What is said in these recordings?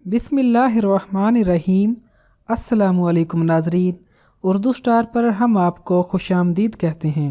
बिस्मिल्लाहिर्रहमानिर्रहीम। अस्सलामुअलैकुम नाज़रीन, उर्दू स्टार पर हम आपको खुशामदीद कहते हैं।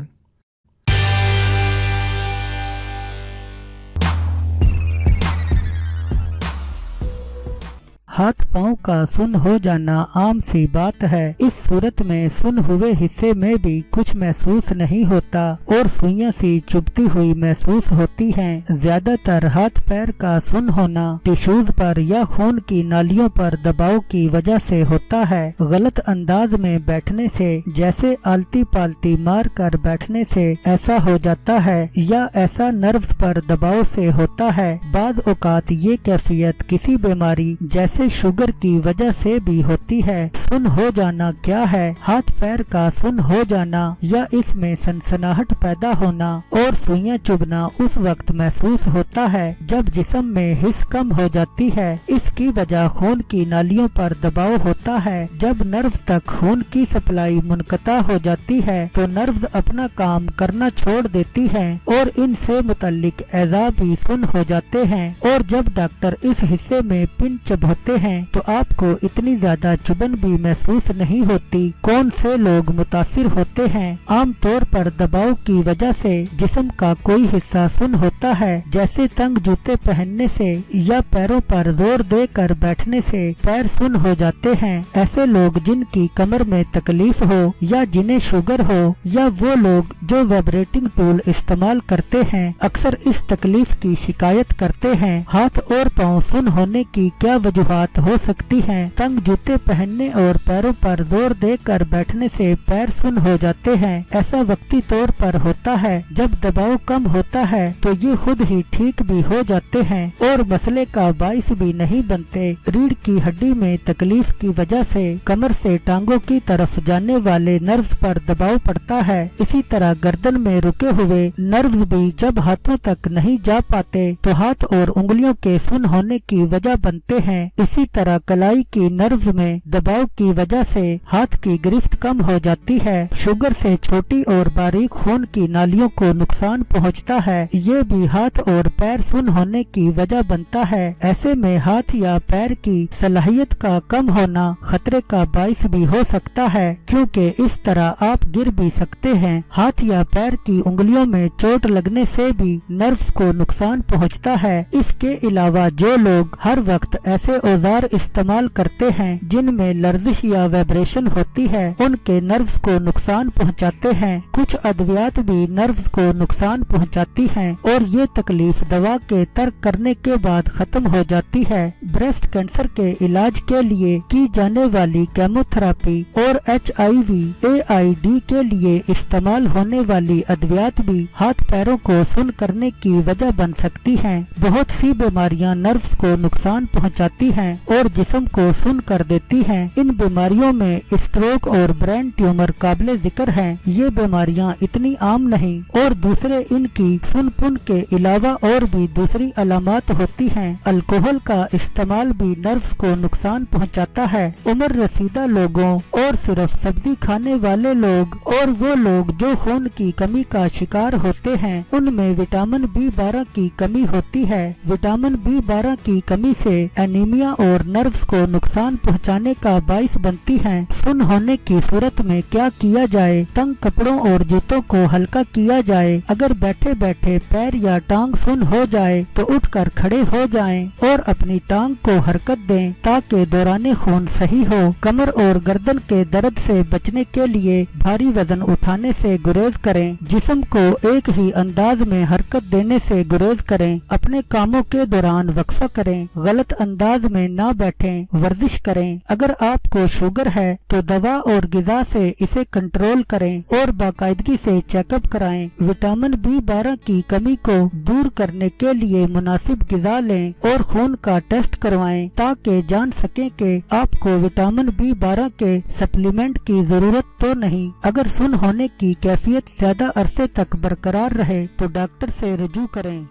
हाथ पाँव का सुन हो जाना आम सी बात है। इस सूरत में सुन हुए हिस्से में भी कुछ महसूस नहीं होता और सुइयां सी चुभती हुई महसूस होती हैं। ज्यादातर हाथ पैर का सुन होना टिश्यूज पर या खून की नालियों पर दबाव की वजह से होता है। गलत अंदाज में बैठने से, जैसे आलती पालती मार कर बैठने से ऐसा हो जाता है, या ऐसा नर्व्स पर दबाव से होता है। बाद औकात ये कैफियत किसी बीमारी जैसे शुगर की वजह से भी होती है। सुन हो जाना क्या है? हाथ पैर का सुन हो जाना या इसमें सनसनाहट पैदा होना और सुइयां चुभना उस वक्त महसूस होता है जब जिस्म में हिस्स कम हो जाती है। इसकी वजह खून की नालियों पर दबाव होता है। जब नर्व्स तक खून की सप्लाई मुनक़ता हो जाती है तो नर्व्स अपना काम करना छोड़ देती हैं और इनसे मुतल्लिक एज़ा भी सुन हो जाते हैं। और जब डॉक्टर इस हिस्से में पिन चुभते हैं तो आपको इतनी ज्यादा चुभन भी महसूस नहीं होती। कौन से लोग मुतासिर होते हैं? आम तौर पर दबाव की वजह से जिस्म का कोई हिस्सा सुन होता है, जैसे तंग जूते पहनने से या पैरों पर जोर देकर बैठने से पैर सुन हो जाते हैं। ऐसे लोग जिनकी कमर में तकलीफ हो या जिन्हें शुगर हो, या वो लोग जो वाइब्रेटिंग टूल इस्तेमाल करते हैं, अक्सर इस तकलीफ की शिकायत करते हैं। हाथ और पाँव सुन होने की क्या वजूहात हो सकती हैं? तंग जूते पहनने और पैरों पर जोर देकर बैठने से पैर सुन हो जाते हैं। ऐसा वक्ती तौर पर होता है। जब दबाव कम होता है तो ये खुद ही ठीक भी हो जाते हैं और मसले का बाइस भी नहीं बनते। रीढ़ की हड्डी में तकलीफ की वजह से कमर से टांगों की तरफ जाने वाले नर्व्स पर दबाव पड़ता है। इसी तरह गर्दन में रुके हुए नर्व्स भी जब हाथों तक नहीं जा पाते तो हाथ और उंगलियों के सुन होने की वजह बनते हैं। इसी तरह कलाई की नर्व्स में दबाव की वजह से हाथ की गिरफ्त कम हो जाती है। शुगर से छोटी और बारीक खून की नालियों को नुकसान पहुंचता है। ये भी हाथ और पैर सुन होने की वजह बनता है। ऐसे में हाथ या पैर की सलाहियत का कम होना खतरे का बाइस भी हो सकता है, क्योंकि इस तरह आप गिर भी सकते हैं। हाथ या पैर की उंगलियों में चोट लगने से भी नर्व्स को नुकसान पहुंचता है। इसके अलावा जो लोग हर वक्त ऐसे औजार इस्तेमाल करते हैं जिनमें लर्जिश या वाइब्रेशन होती है, उनके नर्व्स को नुकसान पहुंचाते हैं। कुछ अद्वियात भी नर्व्स को नुकसान पहुंचाती हैं और ये तकलीफ दवा के तर्क करने के बाद खत्म हो जाती है। ब्रेस्ट कैंसर के इलाज के लिए की जाने वाली केमोथेरेपी और HIV AID के लिए इस्तेमाल होने वाली अद्वियात भी हाथ पैरों को सुन करने की वजह बन सकती हैं। बहुत सी बीमारियां नर्व्स को नुकसान पहुंचाती हैं और जिस्म को सुन कर देती हैं। इन बीमारियों में स्ट्रोक और ब्रेन ट्यूमर काबिले जिक्र हैं। ये बीमारियां इतनी आम नहीं और दूसरे इनकी सुनपुन के अलावा और भी दूसरी अलामत होती हैं। अल्कोहल का इस्तेमाल भी नर्व्स को नुकसान पहुंचाता है। उम्र रसीदा लोगों और सिर्फ सब्जी खाने वाले लोग और वो लोग जो खून की कमी का शिकार होते हैं, उनमें विटामिन B12 की कमी होती है। विटामिन B12 की कमी से एनीमिया और नर्व्स को नुकसान पहुंचाने का बाइस बनती हैं। सुन होने की सूरत में क्या किया जाए? तंग कपड़ों और जूतों को हल्का किया जाए। अगर बैठे बैठे पैर या टांग सुन हो जाए तो उठकर खड़े हो जाएं और अपनी टांग को हरकत दें ताकि दौरान खून सही हो। कमर और गर्दन के दर्द से बचने के लिए भारी वजन उठाने से गुरेज करें। जिस्म को एक ही अंदाज में हरकत देने से गुरेज करें। अपने कामों के दौरान वक्फा करें। गलत अंदाज में ना बैठें। वर्जिश करें। अगर आपको शुगर है तो दवा और गिज़ा से इसे कंट्रोल करें और बाकायदगी से चेकअप कराएं। विटामिन B12 की कमी को दूर करने के लिए मुनासिब गिज़ा लें और खून का टेस्ट करवाएं ताकि जान सकें कि आपको विटामिन B12 के सप्लीमेंट की जरूरत तो नहीं। अगर सुन होने की कैफियत ज्यादा अरसे तक बरकरार रहे तो डॉक्टर से रजू करें।